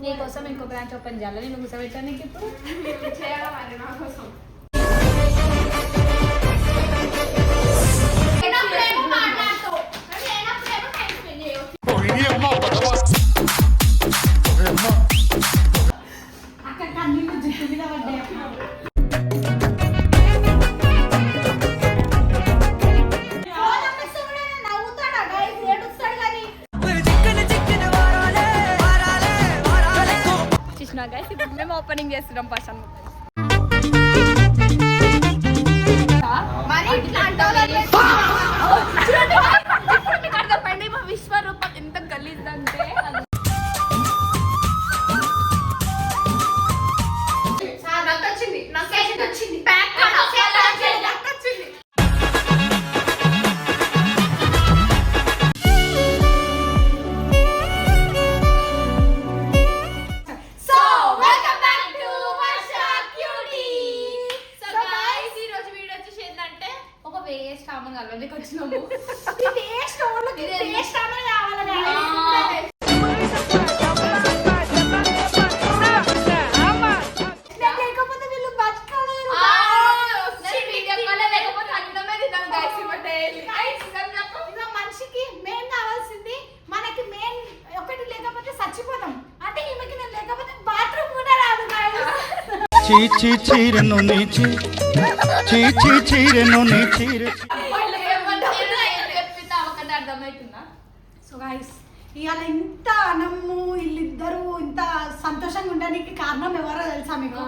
నీకోసం ఇంకో branch open చేయాలి. నేను కూర్చోబెట్టానికి ఇప్పుడు చేయాలి నా కోసం. అక్కడ కన్నీళ్ళు జుట్టు మీద పడ్డాయి. మేము ఓపెనింగ్ చేస్తున్నాం పర్సన్ విశ్వరూపం ఎంత గలీజ్దంటే మనిషికి మెయిన్ కావాల్సింది మనకి మెయిన్ ఒకటి లేకపోతే చచ్చిపోతాం. అంటే ఈమెకి నేను లేకపోతే బాత్రూమ్ కూడా రాదు. చీచి చీరను నీచి చీచి చీరను నీచి అర్థమవుతుందా? సో గైస్ ఇవాళ ఇంత అనమ్ము వీళ్ళిద్దరూ ఇంత సంతోషంగా ఉండడానికి కారణం ఎవరో తెలుసా మీకు?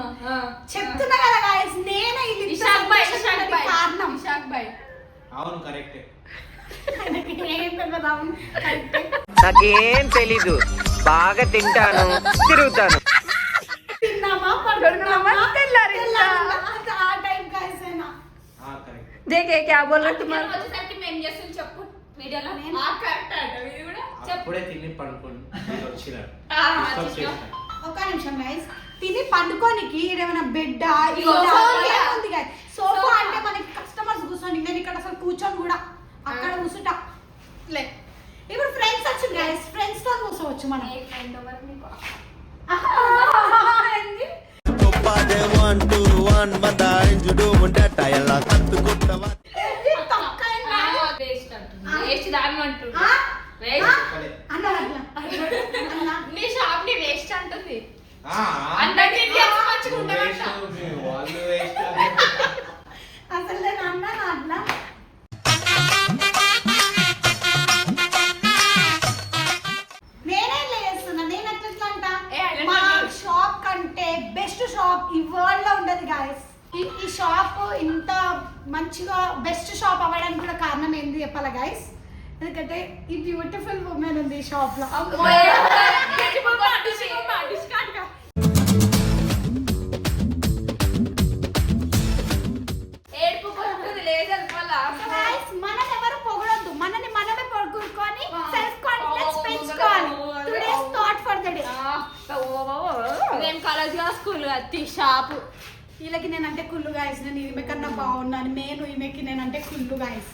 చెప్తున్నా కదా గైస్, నేనే కారణం. అవును కరెక్ట్. నాకేం తెలీదు, బాగా తింటాను తిరుగుతాను. తిన్నామా పడుకున్నామా ఆ టైం గైస్ అయినా దేకే క్యా బోల్ రहे तुम्हारे వచ్చేసరికి మేము చేస్తుంది చెప్పు వీడియోలో. ఆ కరెక్ట్ అంట ఇది కూడా అప్పుడే తిని పడుకోండి వచ్చినారు. ఒక నిమిషం గైస్, తిని పండుకోనికి ఏమైనా బెడ్ ఉంది గైస్. సోఫా అంటే మనకి కస్టమర్స్ కూర్చోండి, నేను ఇక్కడ అసలు కూర్చొని కూడా అక్కడ కూర్చుంటా. ఇప్పుడు ఫ్రెండ్స్ వచ్చింది గైస్, ఫ్రెండ్స్ తో కూర్చోవచ్చు మనం. నీ షాప్ ని వేస్ట్ అంటుంది. అసలు నేను అన్నాను అట్లా. నేనేం చేస్తున్నా, నేను ఎట్లా అంట మా షాప్ కంటే బెస్ట్ షాప్ ఈ వరల్డ్ లో ఉండదు గాయస్. ఈ షాప్ ఇంత మంచిగా బెస్ట్ షాప్ అవ్వడానికి కూడా కారణం ఏంది చెప్పాలా గైస్? ఎందుకంటే ఈ బ్యూటిఫుల్ ఉమెన్ ఉంది ఈ షాప్ లో. మనం ఎవరు పొగడొద్దు, మనని మనమే పొగుడుకొని సెల్ఫ్ కాన్ఫిడెన్స్ పెంచుకోవాలి. Today's thought for the day. నేను కాలేజ్ గా స్కూల్ గా షాప్ వీళ్ళకి నేనంటే కుళ్ళు గాయస్. నేను ఈమె కన్నా బాగున్నాను, నేను ఈమెకి నేనంటే కుళ్ళు గాయస్.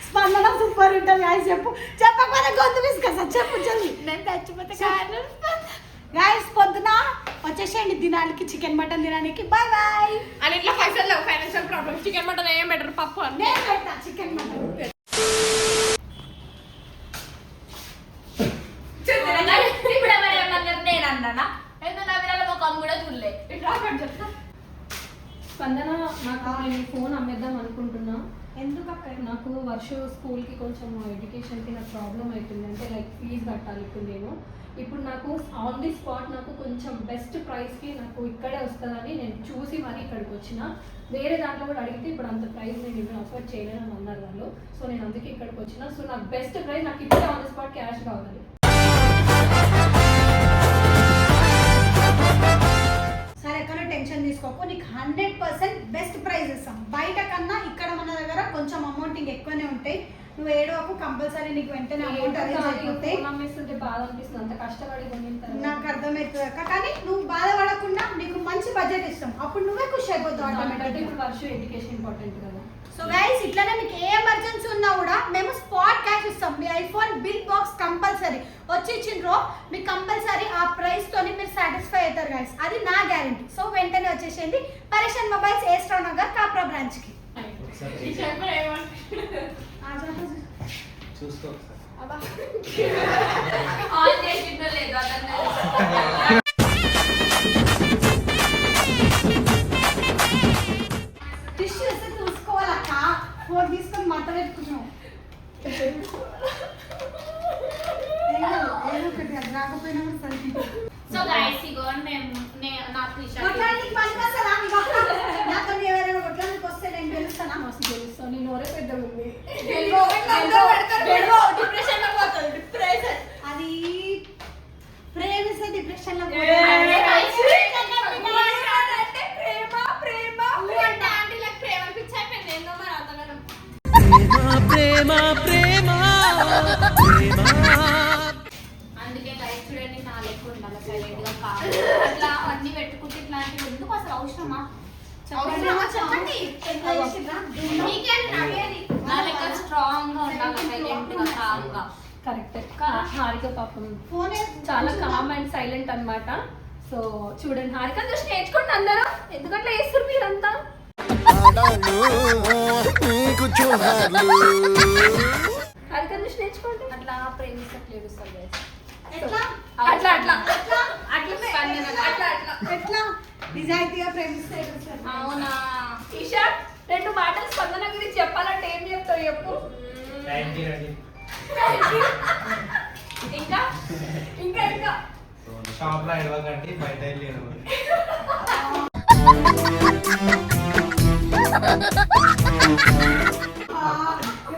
స్పందన సూపర్ ఉంటుంది గాయస్. చెప్పకపోతే గొంతు విసుకొస్తా. చెప్పు జల్ది. నేను చచ్చిపోతే గాయస్ పొద్దున వచ్చేసేయండి దినానికి చికెన్ మటన్ తినడానికి. Bye bye. అని ఇట్లా పైసలు లేవు, ఫైనాన్షియల్ ప్రాబ్లమ్. చికెన్ మటన్ ఏం బెటర్ పప్పు నేను పెడతా. చికెన్ మటన్ ఇప్పుడు ఎవరేమన్నారు? నేను అన్నానా? ఎందుకు నా వీళ్ళ ముఖం కూడా చూడలే. ఇట్లా చెప్తా. స్పందన, నాకు నేను ఫోన్ అమ్మేద్దాం అనుకుంటున్నా. ఎందుకు అక్క? నాకు వర్ష స్కూల్కి కొంచెం ఎడ్యుకేషన్కి నాకు ప్రాబ్లం అవుతుంది. అంటే లైక్ ఫీజు కట్టాలి ఇప్పుడు నేను. ఇప్పుడు నాకు ఆన్ ది స్పాట్ నాకు కొంచెం బెస్ట్ ప్రైస్కి నాకు ఇక్కడే వస్తుందని నేను చూసి మరీ ఇక్కడికి వచ్చిన. వేరే దాంట్లో కూడా అడిగితే ఇప్పుడు అంత ప్రైస్ నేను ఇక్కడ అఫోర్డ్ చేయలేనని అన్నారు వాళ్ళు. సో నేను అందుకే ఇక్కడికి వచ్చిన. సో నాకు బెస్ట్ ప్రైస్ నాకు ఇప్పుడే ఆన్ ది స్పాట్ క్యాష్ కావాలి. సరే ఎక్కడ టెన్షన్ తీసుకో. చేసుకోకు, నీకు 100% బెస్ట్ ప్రైస్ ఇస్తాం. బయట కన్నా ఇక్కడ మన దగ్గర కొంచెం అమౌంట్ ఎక్కువనే ఉంటాయి. నువ్వు ఏడవకు, కంపల్సరీ నీకు వెంటనే అమౌంట్ అరేంజ్ అయిపోతాయి. నమ్మేస్తుంటే బాధ అనిపిస్తుంది, అంత కష్టపడి కొనింటారు. నాకు అర్థమవుతుంది అక్క, కానీ నువ్వు బాధపడకుండా నీకు మంచి బడ్జెట్ ఇస్తాం, అప్పుడు నువ్వే ఖుషి అయిపోతావు ఆటోమేటిక్గా. ఇప్పుడు వర్షం ఎడ్యుకేషన్ ఇంపార్టెంట్ కదా. సో గైస్, ఇట్లానే మీకు ఏ ఎమర్జెన్సీ ఉన్నా కూడా మేము స్పాట్ క్యాష్ ఇస్తాం. మీ ఐఫోన్ బిల్ బాక్స్ కంపల్సరీ వచ్చి ఇచ్చిండ్రో మీకు కంపల్సరీ ఆ ప్రైస్ తోని మీరు సాటిస్ఫై అవుతారు గైస్, అది నా గ్యారంటీ. సో వెంటనే వచ్చేసేయండి పరేషన్ మొబైల్స్, ఏస్ట్రా నగర్, కాప్రా బ్రాంచ్ కి. చూసుకో ఒకసారి. టిష్యూ వస్తే చూసుకోవాలక్క, ఫోన్ తీసుకొని మాట్లాడుకున్నావు. రాకపోయినా సరే. సో గైస్ ఇగో నాకు కొట్లానికి పనికొస్తారా? నాతో ఎవరైనా కొట్లానికి వస్తే నేను గెలుస్తానా? మస్తు తెలుస్తాను, నీ నోరే పెద్దగా ఉంది. అది ప్రేమిస్తే డిప్రెషన్ లో అందుకే గైస్ చూడండి, నా లెక్క ఉండాలి సైలెంట్ గా కాదు అట్లా అన్ని పెట్టుకుంటే ఇట్లాంటివి ఎందుకు అసలు అవసరమా? చెప్పండి. నా లెక్క స్ట్రాంగ్ గా ఉండాలి, సైలెంట్ గా కామ్గా. కరెక్ట్. హారిక పాపం ఫోన్ చాలా కామ్ అండ్ సైలెంట్ అన్నమాట. సో చూడండి, హారిక చూసి నేర్చుకోండి అందరూ, ఎందుకంటే వేస్తారు మీరంతా. హారిక చూసి నేర్చుకోండి. అట్లా ప్రేమిస్తట్లేదు సార్ ఎట్లా అట్లా అట్లా ఎట్లా నిజాయితీగా ప్రేమిస్తే ఎట్లా? అవునా? ఈషా, 2 మాటలు స్పందన గురించి చెప్పాలంటే ఏం చెప్తావు చెప్పు. థ్యాంక్ యూ అండి. ఇంకా ఇంకా ఇంకా షాప్ లో ఎడవకండి, బయట వెళ్ళి ఎడవండి.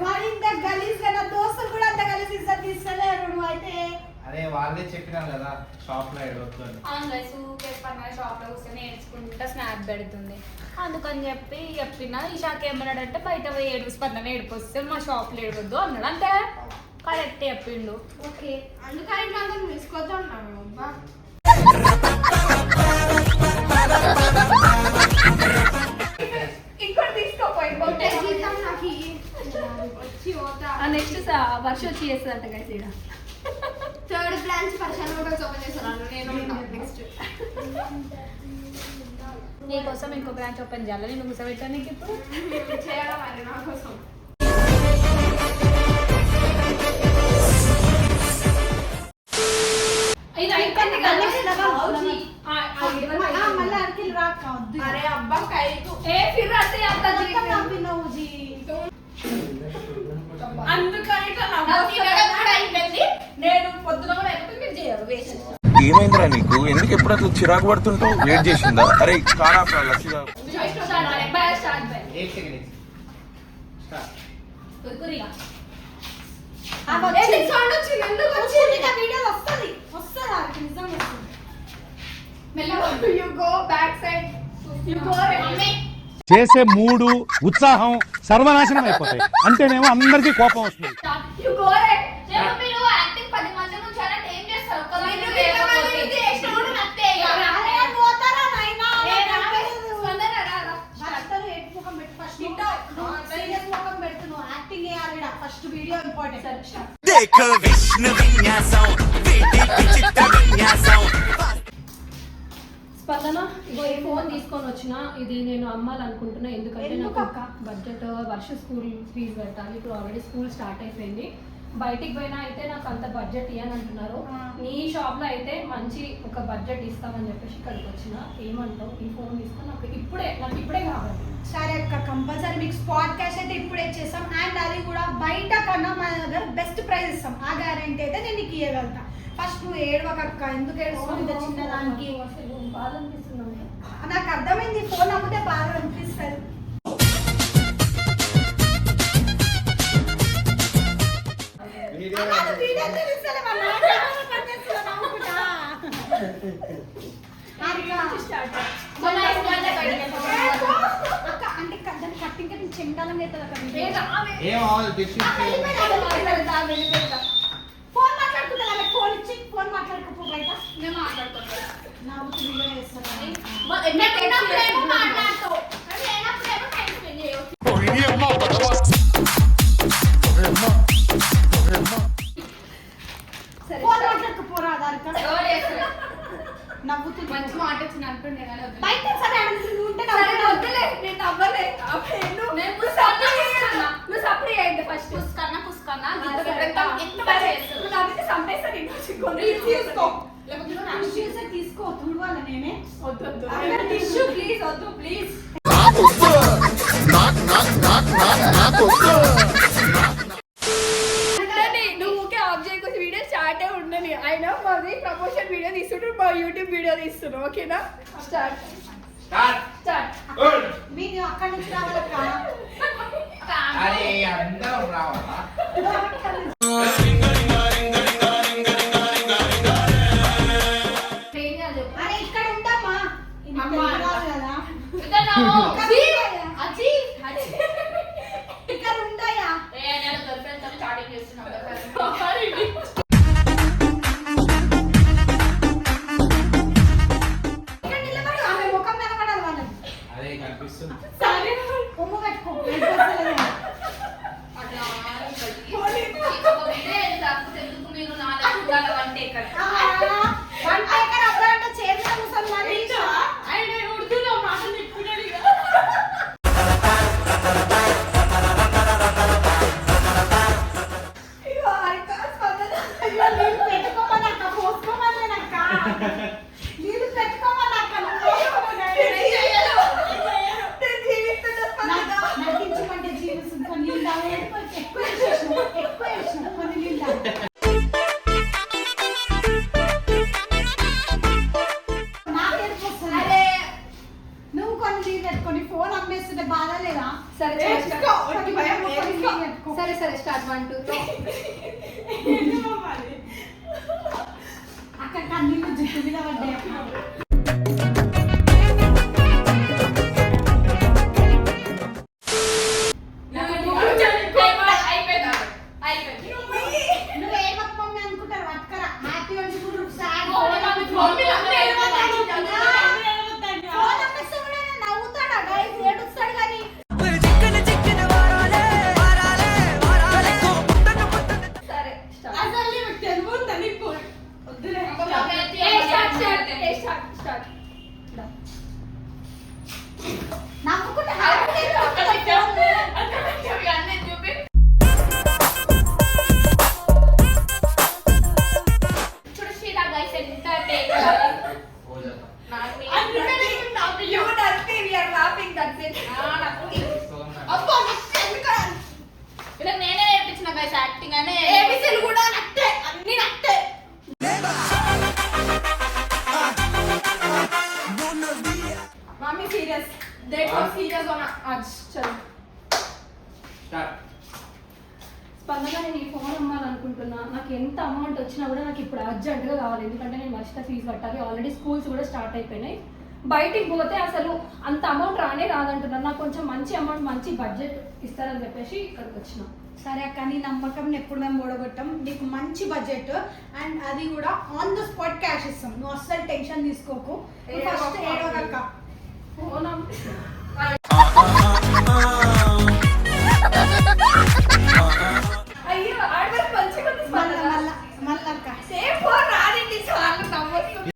వాడు ఇంత గలీజ్ గా, నా దోస్తులు కూడా అంత గలీజ్ ఇస్తారు తీసుకోలేరు. నువ్వు అయితే అదే వాళ్ళే చెప్పినారు కదా షాప్ లో ఎడవద్దు అని. అవును గైస్, ఊకే పక్కన షాప్ లో కూర్చొని నేర్చుకుంటా స్నాప్ పెడుతుంది. అందుకని చెప్పిన ఈషాకి ఏమన్నాడంటే బయట పోయి ఏడు స్పందన ఏడిపోస్తే మా షాప్ లో ఏడవద్దు అన్నాడు. అంతే కరెక్ట్ చెప్పిండు. ఓకే, అందుకని ఇట్లా అందరూ తీసుకోవద్దు అంటాను. ఇంకోటి తీసుకోపోయి జీతం నాకు వచ్చి పోతా. నెక్స్ట్ వర్ష వచ్చి చేస్తుందంట గైస్. ఇక్కడ 3rd branch personal mobiles open చేస్తాను నేను. నెక్స్ట్ నీకోసం ఇంకో బ్రాంచ్ ఓపెన్ చేయాలి, నేను కూర్చోబెట్టానికి ఇప్పుడు చేయాలి మరి నా కోసం. ఇది అయిపోయింది కదా. మళ్ళీ అడికి రాక వద్దు. అరే అబ్బా కైకు ఏ ఫిర్ అతే అంత అందుకని ఇట్లా నాకు నవ్వుతున్నాడు. తినడం కూడా అయిపోయింది. నేను పొద్దున కూడా అయిపోతే మీరు చేయరు వేస్ట్. ఏమైందిరా నీకు? ఎందుకు ఎప్పుడు అట్లా చిరాకు పడుతుంటావు? వెయిట్ చేసిందా? అరే కారా లక్ష్మిగా एक सेकंड स्टार्ट. సౌండ్ వచ్చింది, ఎందుకు వచ్చింది? నా వీడియో వస్తుంది వస్తుందా? నిజంగా వస్తుంది. You go back side you go mummy చేసే మూడు ఉత్సాహం సర్వనాశనం అయిపోతాయి. అంటేనేమో అందరికీ కోపం వస్తుంది. యు గో రే. మీరు యాక్టింగ్ 10 మంది నుంచి అంటే ఏం చేస్తారు? ఒక్క మంది నేను లేకపోతే. ఇది చేసినోడు నత్తే ఇక. అరే పోతారా నాయనా? ఏ స్పందన రా రా. భర్తలు ఎటు ముఖం పెట్టు ఫస్ట్. సీరియస్ ముఖం పెట్టు, నువ్వు యాక్టింగ్ చేయాలి. First video important. స్పందన ఇగో ఈ ఫోన్ తీసుకొని వచ్చిన, ఇది నేను అమ్మాలనుకుంటున్నా. ఎందుకంటే ఎందుకు నాకు అక్క? బడ్జెట్ వర్ష స్కూల్ ఫీజు పెట్టాలి. ఇప్పుడు ఆల్రెడీ స్కూల్ స్టార్ట్ అయిపోయింది. బయటికి పోయినా అయితే నాకు అంత బడ్జెట్ ఇవ్వని అంటున్నారు. నీ షాప్ లో అయితే మంచి ఒక బడ్జెట్ ఇస్తామని చెప్పేసి ఇక్కడికి వచ్చిన. ఏమంటావు? ఈ ఫోన్ తీసుకొని నాకు ఇప్పుడే కావాలి. సరే అక్క, కంపల్సరీ మీకు స్పాట్ క్యాష్ అయితే ఇప్పుడే చేస్తాం. అండ్ అది కూడా బయట కన్నా మన దగ్గర బెస్ట్ ప్రైస్ ఇస్తాం. ఆ గ్యారెంటీ అయితే నేను నీకు ఇవ్వగలుగుతా. ఫస్ట్ నువ్వు ఏడవకక్క, ఎందుకు ఏడుస్తావు ఇంత చిన్నదానికి? అసలు బాధ అనిపిస్తుంది. నాకు అర్థమైంది, ఫోన్ అమ్మితే బాగా అనిపిస్తుంది. మన ఏం అవ్వాలి టిష్యూ ఫోన్ మాట్లాడుకుంటా ఫోన్ ఇచ్చి ఫోన్ మాట్లాడుకోపో బయట నేను మాట్లాడుకుంటాను. నా బుద్ధి వీడియో చేస్తాను ఎన్నప్పుడేమో మాట్లాడతావు. అంటే ఎన్నప్పుడేమో టైం స్పెండ్ చేయవు. సరే ఫోన్ మాట్లాడుకోపోరా దానికా ఎవరు చేస్తారు? నవ్వుతుంది మంచి మాట వచ్చింది అంటుండే కానీ వద్దులే. బయట సరే నువ్వు ఉంటే సరే నవ్వుతున్నావు. వద్దులే నేను నవ్వలే నేను సప్లై అయింది ఫస్ట్ కుస్కన్నా తీసుకో లేకపోతే నువ్వు టిష్యూస్ తీసుకో తుడవాలి నేనే టిష్యూ ప్లీజ్ వద్దు ప్లీజ్ నువ్వు ఊకే ఆఫ్ చేయకుండా వీడియో స్టార్ట్ అయి ఉండని అయినా మాది ప్రమోషన్ వీడియో తీస్తుంటారు మా యూట్యూబ్ వీడియో తీస్తున్నాం ఓకేనా స్టార్ట్ మీరు అక్కడి నుంచి రావాలక్క అరే అందరం రావాలా అరే ఇక్కడ ఉంటామా ఇది అమ్మా. రాదు కదా ఇక్కడ ఉంటాయా స్టార్టింగ్ చేస్తున్నాం ఇక్కడ నిలబడు ఆమె ముఖం కనబడాలి వాళ్ళకి అదే కనిపిస్తుంది సరే కొమ్ము కట్టుకో వెళ్ళిపోతలేదు. ఆ, వన్ టేకర్ అప్పుడంటే చేతిలో కూర్చొని మరి అయ్యో, నీళ్ళు పెట్టుకోమనక్క, పోసుకోమనక్క. నీళ్ళు పెట్టుకోమనక్క, నువ్వు పోసుకోమనక్క. నటించమంటే జీవిస్తుంది కొన్ని నీళ్ళు తాగు. ఎక్కువ వేసినావు, కొన్ని నీళ్ళు తాగు. నాకు ఏడుపు వస్తుంది. నువ్వు కొన్ని నీళ్ళు పెట్టుకొని ఫోన్ అమ్మేస్తుంటే బాధ లేదా? సరే కొన్ని నీళ్ళు పెట్టుకో. సరే సరే స్టార్ట్ 1 2 అక్కడ కన్నీళ్ళు జుట్టు మీద పడ్డాయి అక్క. నువ్వు ఏడవక మమ్మీ అనుకుంటారు పట్టుకరా. హ్యాపీ అనుకుంటారు, సాడ్ ఫోన్ అమ్మేస్తే కూడా ఆయన నవ్వుతాడా గైస్, ఏడుస్తాడు కానీ సరే స్టార్ట్ అసలు నీకు తెలివుందా నీకు? వద్దులే. స్టార్ట్ నవ్వుకుంటే హ్యాపీ చూడు శ్రీలా గైస్ ఎంత టేక్ ఇలా నేనే నేర్పించిన గైస్ యాక్టింగ్ అనే ఏబిసిలు కూడా నట్టే, అన్ని నట్టే. మమ్మీ సీరియస్ देखो सीरियस होना आज चल స్టార్ట్ స్పందన నేను ఈ ఫోన్ అమ్మాలనుకుంటున్నా నాకు ఎంత అమౌంట్ వచ్చినా కూడా నాకు ఇప్పుడు అర్జెంట్గా కావాలి ఎందుకంటే నేను మర్చిత ఫీజు కట్టాలి ఆల్రెడీ స్కూల్స్ కూడా స్టార్ట్ అయిపోయినాయి బయటికి పోతే అసలు అంత అమౌంట్ రాదంటున్నారు నాకు కొంచెం మంచి అమౌంట్ మంచి బడ్జెట్ ఇస్తారని చెప్పేసి ఇక్కడికి వచ్చిన సరే అక్క, నీ నమ్మకం ఎప్పుడు మేము ఓడగొట్టాం. నీకు మంచి బడ్జెట్ అండ్ అది కూడా ఆన్ ద స్పాట్ క్యాష్ ఇస్తాం. నువ్వు అస్సలు టెన్షన్ తీసుకోకు. ఫస్ట్ ఏడవక. ఫోన్ అయ్యో ఆడవాళ్ళు మంచిగా ఉంది స్పందన మళ్ళక్క సేమ్ ఫోన్ రాదండి చాలా నమ్మొస్తుంది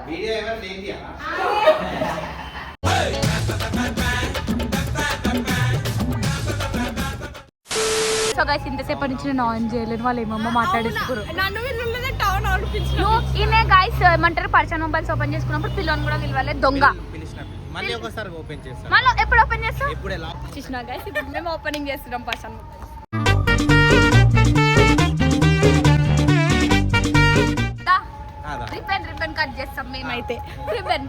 వీడియో ఎవరు లేనియా సో గైస్ ఇంతసేపటి నుంచి నేను ఆన్ చేయలేను వాళ్ళు ఏమమ్మో మాట్లాడేసుకురు నన్ను వీళ్ళు టౌన్ ఆడిపించిన ఈయన గైస్ ఏమంటారు పర్సనల్ మొబైల్స్ ఓపెన్ చేసుకున్నప్పుడు పిల్లని కూడా పిలవాలి దొంగ మళ్ళీ ఒకసారి ఓపెన్ చేస్తాను మళ్ళీ ఎప్పుడు ఓపెన్ చేస్తాం ఇప్పుడు ఎలా చూసినా గైస్ ఇప్పుడు మేము ఓపెనింగ్ చేస్తున్నాం పర్సనల్ మొబైల్స్ చేస్తాం మేమైతే. రిబ్బన్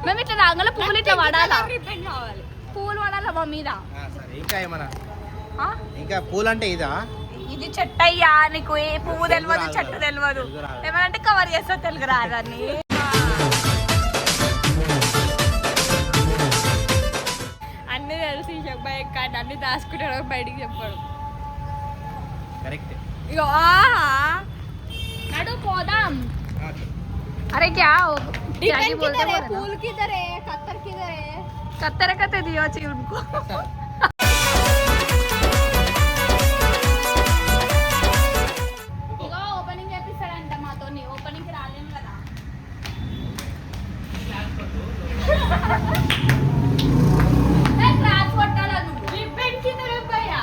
మేము ఇట్లా రాగల పువ్వులు ఇట్లా పడాలా, రిబ్బన్ కావాలి, పువ్వులు పడాలా మా మీద. సరే ఇంకా ఏమన్నా ఆ? ఇంకా పూలు అంటే ఇదా? ఇది చెట్టు అయ్యా, నీకు ఏ పువ్వు తెలియదు చెట్టు తెలియదు, ఏమంటే కవర్ చేస్తా తెలుగు రాదని. అన్ని తెలిసి చెప్పాయి కానీ అన్ని దాచుకుంటాడు బయటికి చెప్పాడు. కరెక్ట్. ఇగో నడు పోదాం. अरे क्या बोलते हैं फूल किधर है, कत्तर किधर है, कत्तर कहते दियो ची उनको. ఇగో ఓపెనింగ్ చేపిస్తాడంట మాతోని, ఓపెనింగ్ రాలేం కదా. క్లాస్ కొట్టాలా నువ్వు? రిబ్బన్ కిధర్ భయ్యా?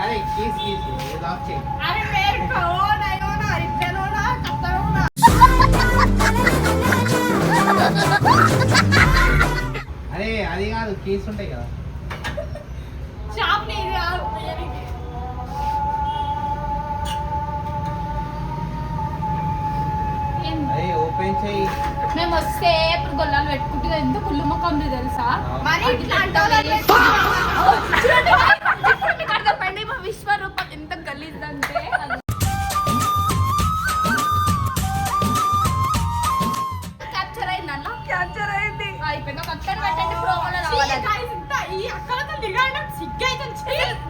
అరే కీస్ కీస్ లాక్ చేయి. अरे मेरे को नहीं होना, रिబ్బन होना, कत्तर होना. అరే అది కాదు, కీస్ ఉంటాయి కదా. షాప్ లేదు. అరే ఓపెన్ చేయి. మేము వస్తే ఇప్పుడు గొల్లాలు పెట్టుకుంటే ఎంత కుళ్ళు మొక్కంది తెలుసా. మరి ఇట్లా అంటారు మీకు అర్థమైంది మా విశ్వరూపం ఎంత గలీజ్దంటే. క్యాప్చర్ అయింది అన్న, క్యాప్చర్ అయింది అయిపోయింది. ఒక అక్కడ పెట్టండి ప్రోమోలో రావాలి. ఈ అక్కలతో దిగడం సిగ్గైతే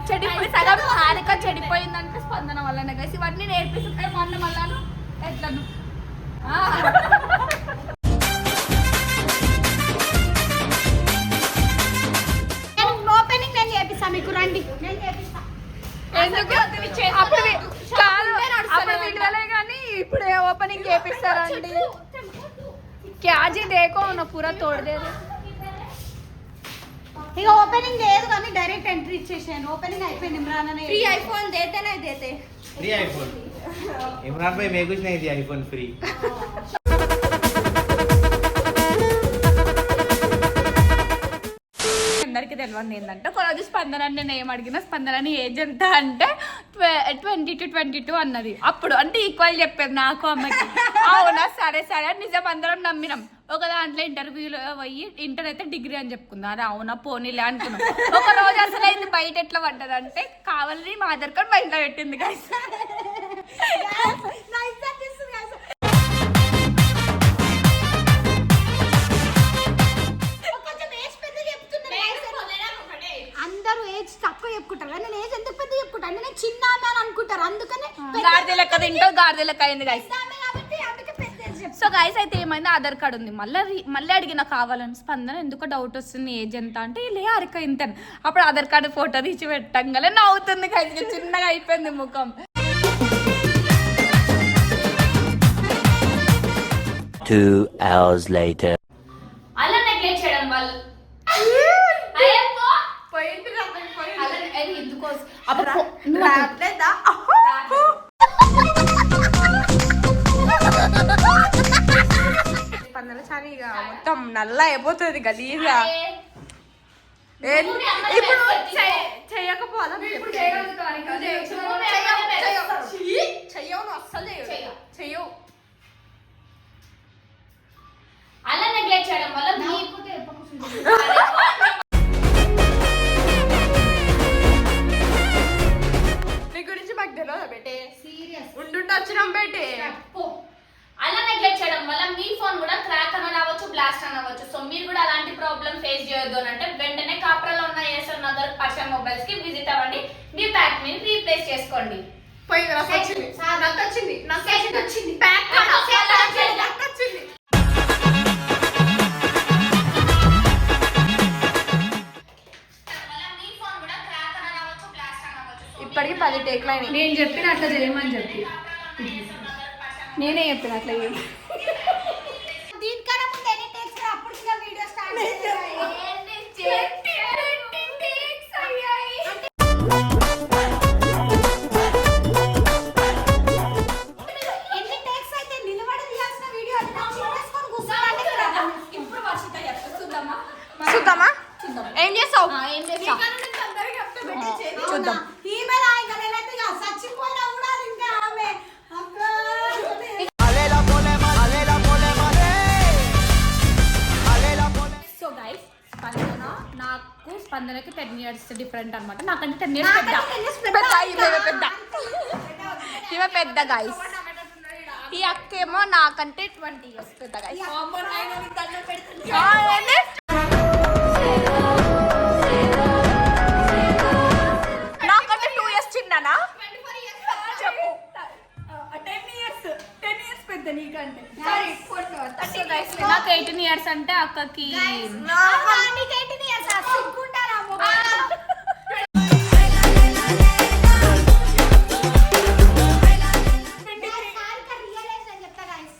చెడిపోయి సగం హారిక చెడిపోయిందంటే స్పందన వల్లనే కలిసి ఇవన్నీ నేర్పిస్తుంటే మొన్న మళ్ళా ఎట్లను ఓపెనింగ్ నేను చేపిస్తా మీకు, రండి నేను చేపిస్తా. ఎందుకు అప్పుడు కానీ ఇప్పుడు ఓపెనింగ్ చేపిస్తారండి. క్యాజీ దేకో నా పూరా తోడలేదు. ఇక ఓపెనింగ్ లేదు కానీ డైరెక్ట్ ఎంట్రీ ఇచ్చేసాను. ఓపెనింగ్ అయిపోయింది. ఇమ్రాన్ అనే फ्री आईफोन देते नहीं देते. फ्री आईफोन इमरान भाई मैं कुछ नहीं दिया आईफोन फ्री. అందరికి తెలియదు ఏంటంటే ఒకరోజు స్పందన నేను ఏం అడిగినా స్పందన ఏజ్ ఎంత అంటే 20 to 22 అన్నది. అప్పుడు అంటే ఈక్వల్ చెప్పారు నాకు అమ్మకి. అవునా సరే సరే నిజం అందరం నమ్మినాం. ఒక దాంట్లో ఇంటర్వ్యూలో పోయి ఇంటర్ అయితే డిగ్రీ అని చెప్పుకుందా. అది అవునా పోనీలే అనుకున్నాం. ఒక రోజు అసలు అయింది బయట ఎట్లా పడ్డదంటే కావాలని మా ఆధార్ కార్డ్ బయట పెట్టింది. అందరూ ఏజ్ తక్కువ చెప్పుకుంటారు కానీ నేను ఏజ్ ఎందుకు పెద్ద చెప్పుకుంటాను, నేను చిన్న ఆమె అని అనుకుంటారు. అందుకనే గాడిద లెక్క తింటావు, గాడిద లెక్క అయింది గైస్. కాబట్టి అందుకే పెద్ద ఏజ్ చెప్తాను. సో గైస్ అయితే ఏమైంది ఆధార్ కార్డు ఉంది. మళ్ళీ అడిగిన కావాలని స్పందన ఎందుకో డౌట్ వస్తుంది ఏజ్ ఎంత అంటే లే అరక ఇంత. అప్పుడు ఆధార్ కార్డు ఫోటో తీసి పెట్టంగానే నవ్వుతుంది గైస్. చిన్నగా అయిపోయింది ముఖం. 2 hours later. అలా నెగ్లెక్ట్ చేయడం వల్ల మొత్తం నల్ల అయిపోతుంది గలీజ్గా. ఇప్పుడు చేయకపోవాలా చెయ్యవు అస్సలు చెయ్యవు. అలా నెగ్లెక్ట్ చేయడం వల్ల నీ గురించి మాకు తెలియదా బేటే, ఉండుండి వచ్చినాం బేటే. అలా నెగ్లెక్ట్ చేయడం వల్ల మీ ఫోన్ కూడా క్రాక్ అని రావచ్చు, బ్లాస్ట్ అని అవ్వచ్చు. సో మీరు కూడా అలాంటి ప్రాబ్లం ఫేస్ చేయొద్దు అని అంటే వెంటనే కాప్రాలో ఉన్న ఏసర్ నగర్ పర్షన్ మొబైల్స్ కి విజిట్ అవ్వండి. మీ ప్యాక్ ని రీప్లేస్ చేసుకోండి. ఇప్పటికి 10 టేక్లు అయినాయి. నేను చెప్పిన అట్లా చేయమని చెప్పి నేనే చెప్పిన అట్లా చేయమని. దీనికన్నా ముందు ఎన్ని టేక్స్ అప్పుడు ఇంకా వీడియో స్టార్ట్ ఎన్ని టేక్స్ అయితే నిలబడి తీయాల్సిన వీడియో ఇప్పుడు వర్షిత చూద్దామా ఏం చేస్తావు చూద్దాం. ఈమె ఇంకా నేనైతే చచ్చిపోయినా కూడా ఇంకా ఆమె ఇయర్స్ డిఫరెంట్ అనమాట. నాకంటే 10 ఇయర్స్ పెద్ద. నాకంటే 10 years పెద్ద. పెద్ద ఇవే పెద్ద గైస్. ఈ అక్కేమో నాకంటే 20 ఇయర్స్ పెద్ద గైస్. నాకంటే 2 ఇయర్స్ చిన్ననా? చెప్పు. 10 ఇయర్స్ పెద్ద నీకంటే. నాకు 18 ఇయర్స్ అంటే అక్కకి నీకు 18 years సిగ్గుండాలా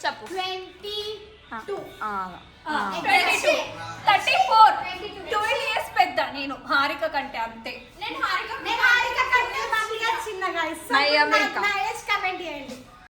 చెప్పు. 22. 34 12 ఇయర్స్ పెద్ద నేను హారిక కంటే అంతే. నేను హారిక కంటే 1 year చిన్న guys. నయ్య అమెరికా. నా ఏజ్ కమెంట్ చేయండి.